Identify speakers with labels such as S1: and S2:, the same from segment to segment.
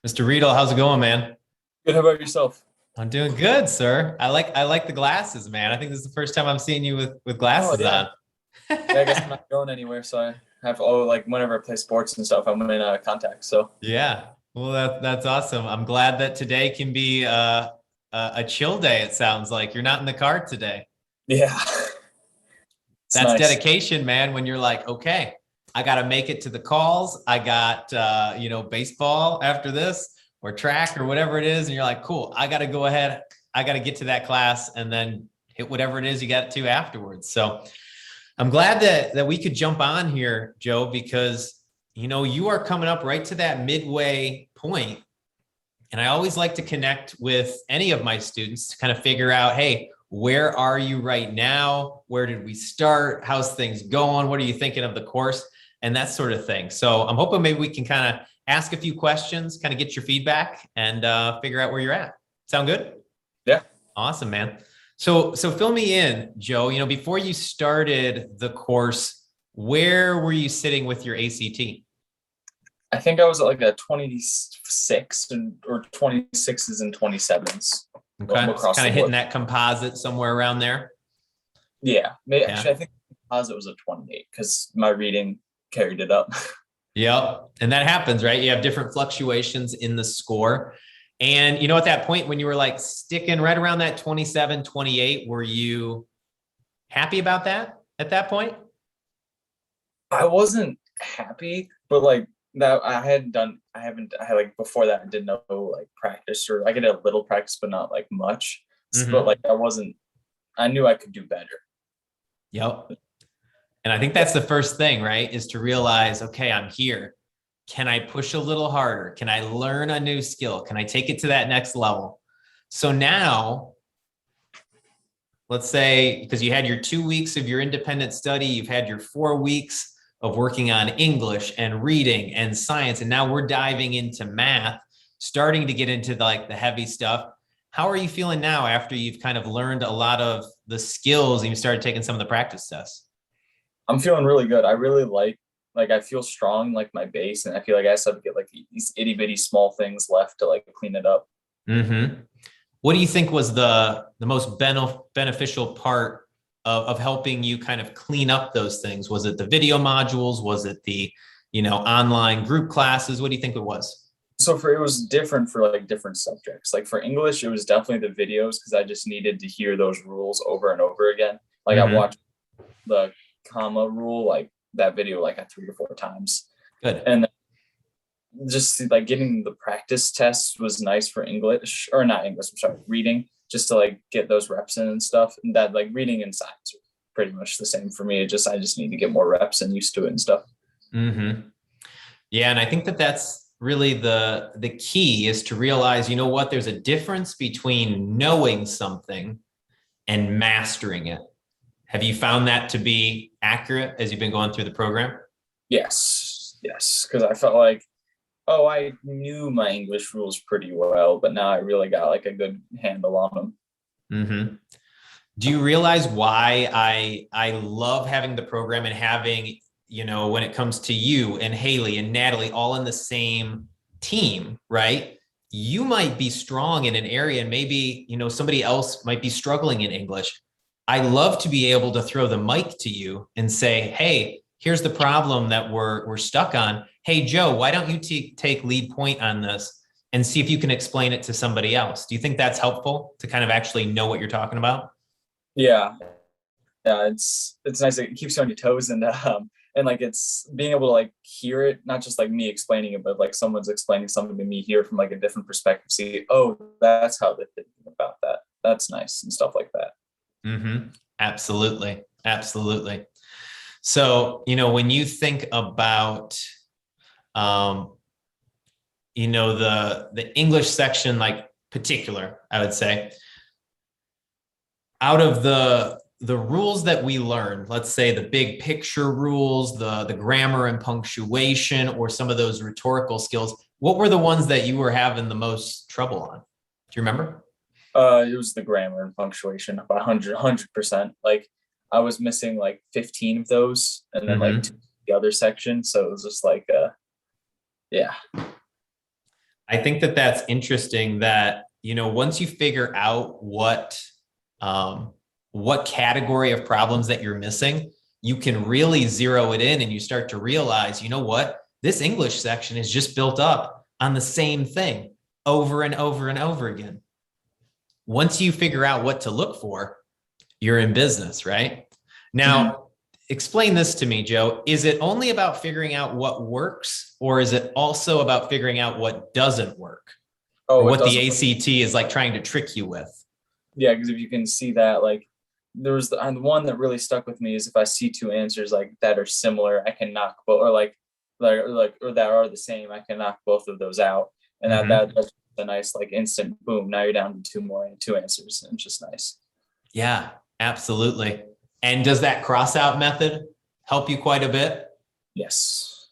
S1: Mr. Riedel, how's it going, man?
S2: Good. How about yourself?
S1: I'm doing good, sir. I like the glasses, man. I think this is the first time I'm seeing you with
S2: Oh
S1: glasses
S2: yeah.
S1: on.
S2: Yeah, I guess I'm not going anywhere, so I have like whenever I play sports and stuff, I'm in contact. So
S1: Yeah. Well, that's awesome. I'm glad that today can be a chill day. It sounds like you're not in the car today.
S2: yeah, it's
S1: That's
S2: nice.
S1: dedication, man. When you're like, okay, I got to make it to the calls. I got baseball after this or track or whatever it is, and you're like, cool. I got to go ahead. I got to get to that class and then hit whatever it is you got to afterwards. So I'm glad that we could jump on here, Joe, because you are coming up right to that midway point, and I always like to connect with any of my students to kind of figure out, hey, where are you right now? Where did we start? How's things going? What are you thinking of the course? And that sort of thing. So I'm hoping maybe we can kind of ask a few questions, kind of get your feedback and figure out where you're at. Sound good?
S2: Yeah,
S1: Awesome, man. So fill me in, Joe. Before you started the course, where were you sitting with your ACT?
S2: I think I was at like a 26 or 26s and 27s
S1: Okay, so
S2: across
S1: kind
S2: the
S1: of hitting
S2: board.
S1: that composite somewhere around there.
S2: Yeah,
S1: Yeah.
S2: actually, I think composite was a 28 because my reading carried it up.
S1: Yep. And that happens, right? You have different fluctuations in the score. And at that point when you were like sticking right around that 27, 28, were you happy about that at that point?
S2: I wasn't happy, but like that I haven't I had like before that I did no like practice or I did a little practice but not like much. But
S1: Mm-hmm.
S2: like I knew I could do better.
S1: Yep. And I think
S2: Yeah.
S1: that's the first thing, right? Is to realize, okay, I'm here. Can I push a little harder? Can I learn a new skill? Can I take it to that next level? So now, let's say, because you had your 2 weeks of your independent study, you've had your 4 weeks of working on English and reading and science, and now we're diving into math, starting to get into like the heavy stuff. How are you feeling now after you've kind of learned a lot of the skills and you started taking some of the practice tests?
S2: I'm feeling really good. I really like I feel strong like my base and I feel like I just have to get like these itty bitty small things left to like clean it up.
S1: Mm-hmm. What do you think was the most beneficial part of helping you kind of clean up those things? Was it the video modules? Was it the online group classes? What do you think it was?
S2: So for it was different for like different subjects. Like for English, it was definitely the videos because I just needed to hear those rules over and over again. Like I
S1: Mm-hmm.
S2: watched the comma rule like that video like 3 or 4 times.
S1: Good.
S2: And just like getting the practice tests was nice for English or not English, I'm sorry, reading, just to like get those reps in and stuff. And that like reading and science are pretty much the same for me. I just need to get more reps and used to it and stuff.
S1: Mm-hmm. Yeah, and I think that that's really the key is to realize, what, there's a difference between knowing something and mastering it. Have you found that to be accurate as you've been going through the program?
S2: Yes, yes, because I felt like, oh, I knew my English rules pretty well, but now I really got like a good handle on them.
S1: Mm-hmm. Do you realize why I love having the program and having, when it comes to you and Haley and Natalie all in the same team, right? You might be strong in an area and maybe, somebody else might be struggling in English. I love to be able to throw the mic to you and say, hey, here's the problem that we're stuck on. Hey, Joe, why don't you take lead point on this and see if you can explain it to somebody else? Do you think that's helpful to kind of actually know what you're talking about?
S2: Yeah, yeah, it's nice. It keeps you on your toes and like it's being able to like hear it, not just like me explaining it, but like someone's explaining something to me here from like a different perspective. See, oh, that's how they're thinking about that. That's nice and stuff like that.
S1: Mm-hmm. Absolutely. Absolutely. So, when you think about, um, the English section, like particular, I would say, out of the rules that we learned, let's say the big picture rules, the grammar and punctuation, or some of those rhetorical skills, what were the ones that you were having the most trouble on? Do you remember?
S2: It was the grammar and punctuation by 100%. Like I was missing like 15 of those, and then like
S1: Mm-hmm.
S2: the other section. So it was just like, yeah,
S1: I think that that's interesting that, once you figure out what category of problems that you're missing, you can really zero it in and you start to realize, you know what, this English section is just built up on the same thing over and over and over again. Once you figure out what to look for, you're in business, right? Now, explain this to me, Joe. Is it only about figuring out what works, or is it also about figuring out what doesn't work?
S2: Oh,
S1: or what
S2: doesn't
S1: the
S2: work.
S1: ACT is like trying to trick you with?
S2: Yeah, because if you can see that, like, there's the one that really stuck with me is if I see two answers like that are similar, I can knock both, or or that are the same, I can knock both of those out, and that's a nice like instant boom. Now you're down to two answers, and it's just nice.
S1: Yeah, absolutely. And does that cross out method help you quite a bit?
S2: Yes.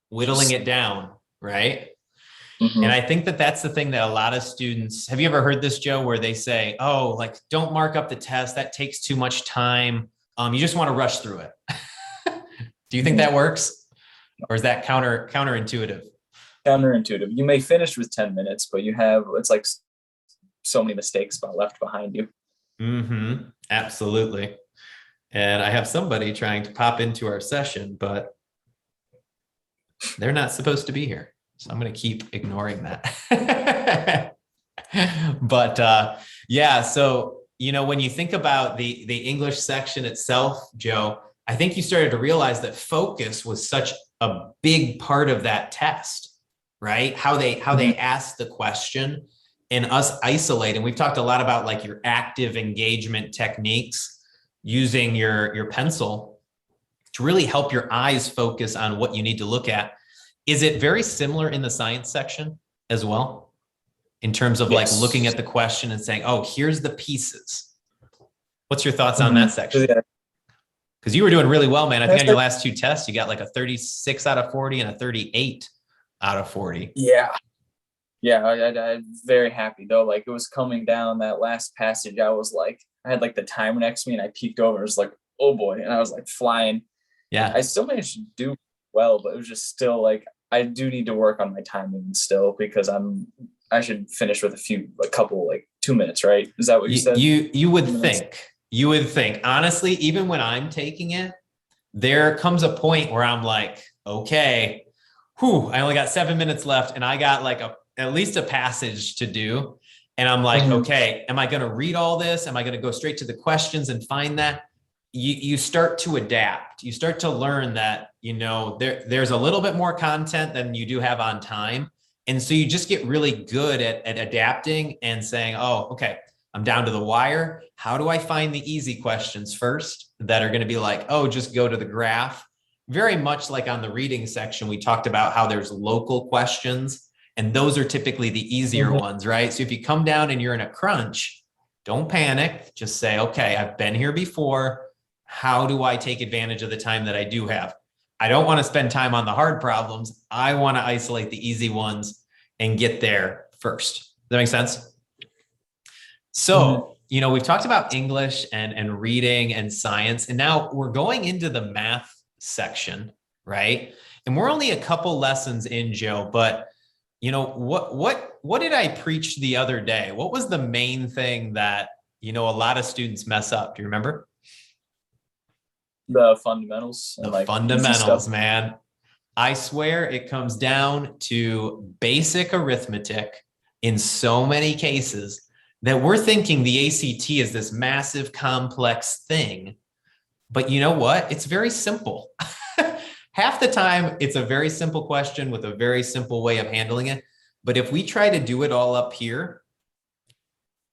S1: Whittling it down, right?
S2: Mm-hmm.
S1: And I think that that's the thing that a lot of students, have you ever heard this, Joe, where they say, oh, like, don't mark up the test. That takes too much time. You just want to rush through it. Do you think that works? Or is that counterintuitive?
S2: Counterintuitive. You may finish with 10 minutes, but it's like so many mistakes left behind you.
S1: Mm-hmm. Absolutely. And I have somebody trying to pop into our session, but they're not supposed to be here. So I'm going to keep ignoring that. But yeah, so, when you think about the English section itself, Joe, I think you started to realize that focus was such a big part of that test, right? How they ask the question and us isolate. And we've talked a lot about like your active engagement techniques using your pencil to really help your eyes focus on what you need to look at. Is it very similar in the science section as well? In terms of like looking at the question and saying, oh, here's the pieces. What's your thoughts on that section? Because you were doing really well, man. I think on your last two tests, you got like a 36 out of 40 and a 38 out of 40.
S2: Yeah. Yeah, I'm very happy though. Like it was coming down that last passage. I had like the timer next to me and I peeked over and it was like, oh boy. And I was like flying.
S1: Yeah.
S2: I still managed to do well, but it was just still like, I do need to work on my timing still because I should finish with a couple, like 2 minutes, right? Is that what you said?
S1: You would think, honestly, even when I'm taking it, there comes a point where I'm like, okay, I only got 7 minutes left and I got like at least a passage to do. And I'm like, okay, am I going to read all this? Am I going to go straight to the questions and find that? You start to adapt. You start to learn that, there's a little bit more content than you do have on time. And so you just get really good at adapting and saying, oh, okay, I'm down to the wire. How do I find the easy questions first that are going to be like, oh, just go to the graph? Very much like on the reading section, we talked about how there's local questions, and those are typically the easier ones, right? So if you come down and you're in a crunch, don't panic. Just say, okay, I've been here before. How do I take advantage of the time that I do have? I don't want to spend time on the hard problems. I want to isolate the easy ones and get there first. Does that make sense? So, we've talked about English and reading and science, and now we're going into the math section, right? And we're only a couple lessons in, Joe, but what did I preach the other day? What was the main thing that, a lot of students mess up? Do you remember?
S2: The fundamentals.
S1: The fundamentals, man. I swear it comes down to basic arithmetic in so many cases that we're thinking the ACT is this massive, complex thing. But you know what? It's very simple. Half the time, it's a very simple question with a very simple way of handling it. But if we try to do it all up here,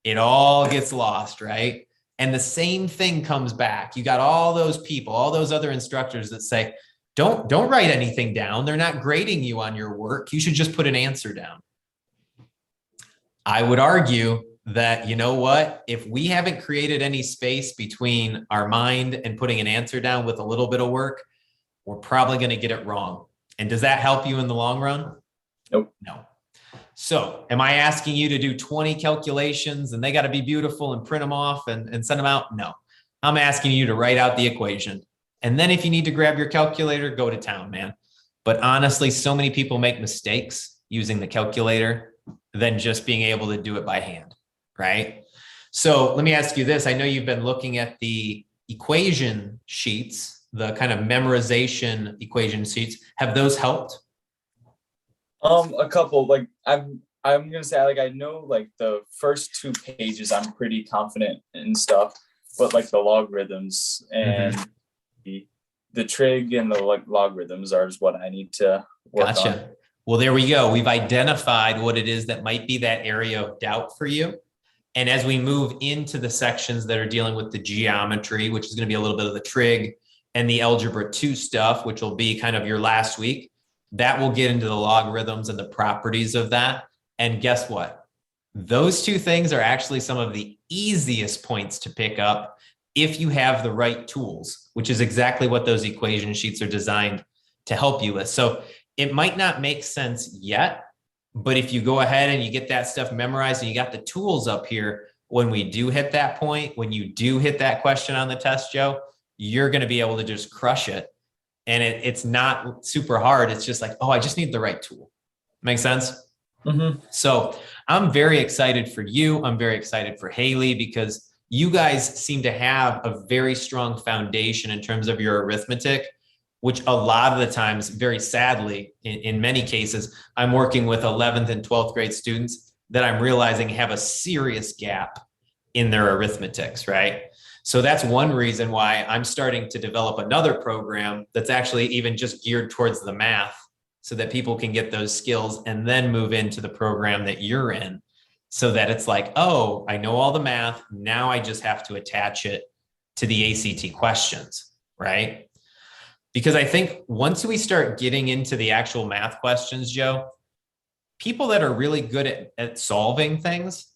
S1: it all gets lost, right? And the same thing comes back. You got all those people, all those other instructors that say, don't write anything down. They're not grading you on your work. You should just put an answer down. I would argue that, you know what, if we haven't created any space between our mind and putting an answer down with a little bit of work, we're probably going to get it wrong. And does that help you in the long run?
S2: Nope.
S1: No. So am I asking you to do 20 calculations and they got to be beautiful and print them off and send them out? No, I'm asking you to write out the equation. And then if you need to grab your calculator, go to town, man. But honestly, so many people make mistakes, using the calculator than just being able to do it by hand, right? So let me ask you this. I know you've been looking at the equation sheets, the kind of memorization equation sheets. Have those helped?
S2: A couple, like I'm gonna say like I know like the first 2 pages I'm pretty confident in stuff, but like the logarithms and the trig and the like logarithms are what I need to work on.
S1: Gotcha. Well, there we go. We've identified what it is that might be that area of doubt for you. And as we move into the sections that are dealing with the geometry, which is going to be a little bit of the trig and the algebra 2 stuff, which will be kind of your last week, that will get into the logarithms and the properties of that. And guess what? Those 2 things are actually some of the easiest points to pick up if you have the right tools, which is exactly what those equation sheets are designed to help you with. So it might not make sense yet, but if you go ahead and you get that stuff memorized and you got the tools up here, when we do hit that point, when you do hit that question on the test, Joe, you're going to be able to just crush it. And it's not super hard. It's just like, oh, I just need the right tool. Make sense? So I'm very excited for you. I'm very excited for Haley because you guys seem to have a very strong foundation in terms of your arithmetic, which a lot of the times, very sadly, in many cases, I'm working with 11th and 12th grade students that I'm realizing have a serious gap in their arithmetics, right? So that's one reason why I'm starting to develop another program that's actually even just geared towards the math so that people can get those skills and then move into the program that you're in so that it's like, oh, I know all the math. Now I just have to attach it to the ACT questions, right? Because I think once we start getting into the actual math questions, Joe, people that are really good at solving things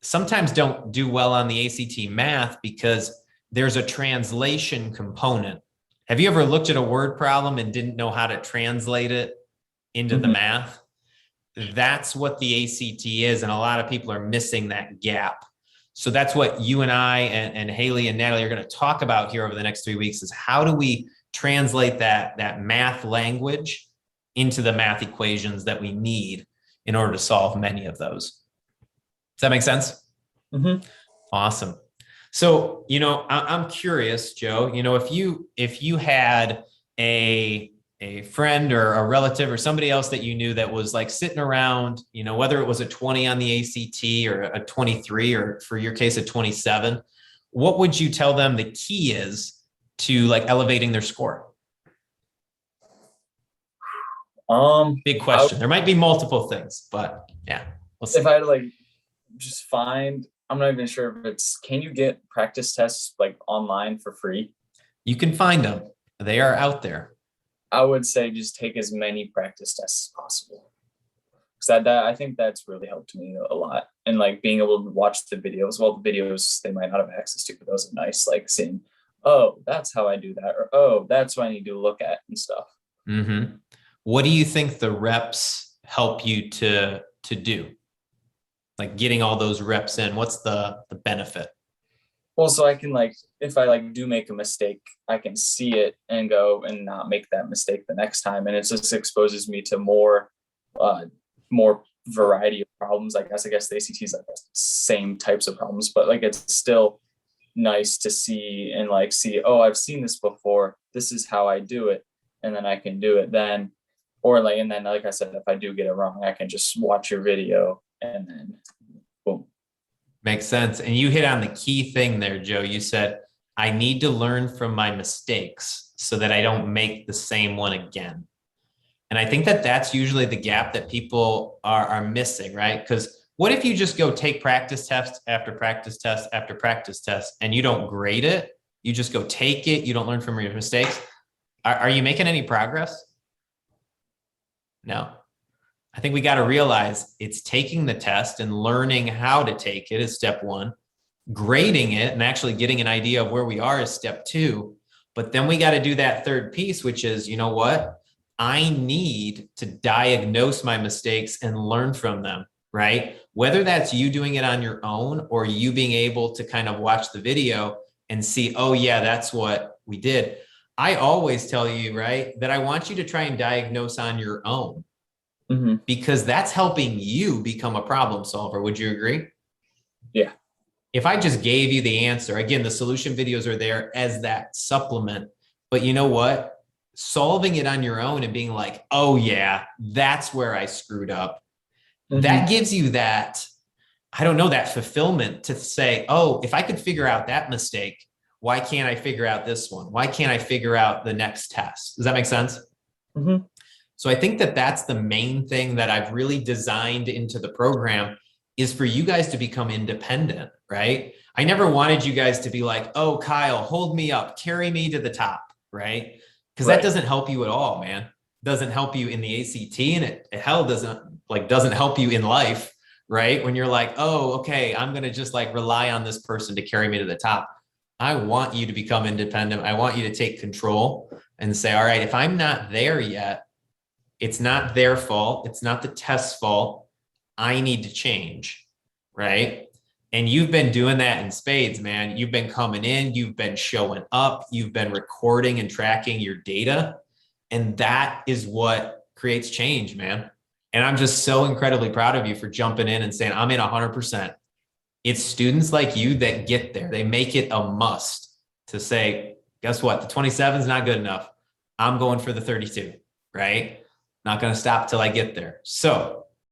S1: sometimes don't do well on the ACT math because there's a translation component. Have you ever looked at a word problem and didn't know how to translate it into the math? That's what the ACT is. And a lot of people are missing that gap. So that's what you and I and Haley and Natalie are going to talk about here over the next 3 weeks is how do we translate that math language into the math equations that we need in order to solve many of those. Does that make sense? Awesome. So, I'm curious, Joe, if you had a friend or a relative or somebody else that you knew that was like sitting around, whether it was a 20 on the ACT or a 23, or for your case, a 27, what would you tell them the key is to like elevating their score? Big question. There might be multiple things, but yeah. We'll see.
S2: If I had to like just find, I'm not even sure if it's, can you get practice tests like online for free?
S1: You can find them. They are out there.
S2: I would say just take as many practice tests as possible. Because that I think that's really helped me a lot. And like being able to watch the videos, well, the videos they might not have access to, but those are nice, like seeing, oh, that's how I do that, or oh, that's what I need to look at and stuff.
S1: What do you think the reps help you to do? Like getting all those reps in, what's the benefit?
S2: Well, so I can like, if I like do make a mistake, I can see it and go and not make that mistake the next time. And it just exposes me to more variety of problems. I guess the ACTs are the same types of problems, but like, it's still nice to see and like, see, oh, I've seen this before. This is how I do it. And then I can do it then, or like, and then, like I said, if I do get it wrong, I can just watch your video and then boom.
S1: Makes sense. And you hit on the key thing there, Joe. You said, I need to learn from my mistakes so that I don't make the same one again. And I think that that's usually the gap that people are missing, right? Because what if you just go take practice test after practice test after practice test and you don't grade it? You just go take it. You don't learn from your mistakes. Are you making any progress? No. I think we got to realize it's taking the test and learning how to take it is step one. Grading it and actually getting an idea of where we are is step two. But then we got to do that third piece, which is, you know what? I need to diagnose my mistakes and learn from them, right? Whether that's you doing it on your own or you being able to kind of watch the video and see, oh yeah, that's what we did. I always tell you, right, that I want you to try and diagnose on your own.
S2: Mhm.
S1: because that's helping you become a problem solver. Would you agree?
S2: Yeah.
S1: If I just gave you the answer, again, the solution videos are there as that supplement. But you know what? Solving it on your own and being like, oh, yeah, that's where I screwed up. That
S2: Mhm.
S1: gives you that, I don't know, that fulfillment to say, oh, if I could figure out that mistake, why can't I figure out this one? Why can't I figure out the next test? Does that make sense?
S2: Mhm.
S1: So I think that that's the main thing that I've really designed into the program is for you guys to become independent, right? I never wanted you guys to be like, oh, Kyle, hold me up, carry me to the top, right? Because that
S2: Right.
S1: doesn't help you at all, man. Doesn't help you in the ACT, and it hell doesn't help you in life, right? When you're like, oh, okay, I'm gonna just like rely on this person to carry me to the top. I want you to become independent. I want you to take control and say, all right, if I'm not there yet, it's not their fault. It's not the test's fault. I need to change. Right. And you've been doing that in spades, man. You've been coming in, you've been showing up, you've been recording and tracking your data. And that is what creates change, man. And I'm just so incredibly proud of you for jumping in and saying, I'm in 100%. It's students like you that get there. They make it a must to say, guess what? The 27 is not good enough. I'm going for the 32, right? Not going to stop till I get there. So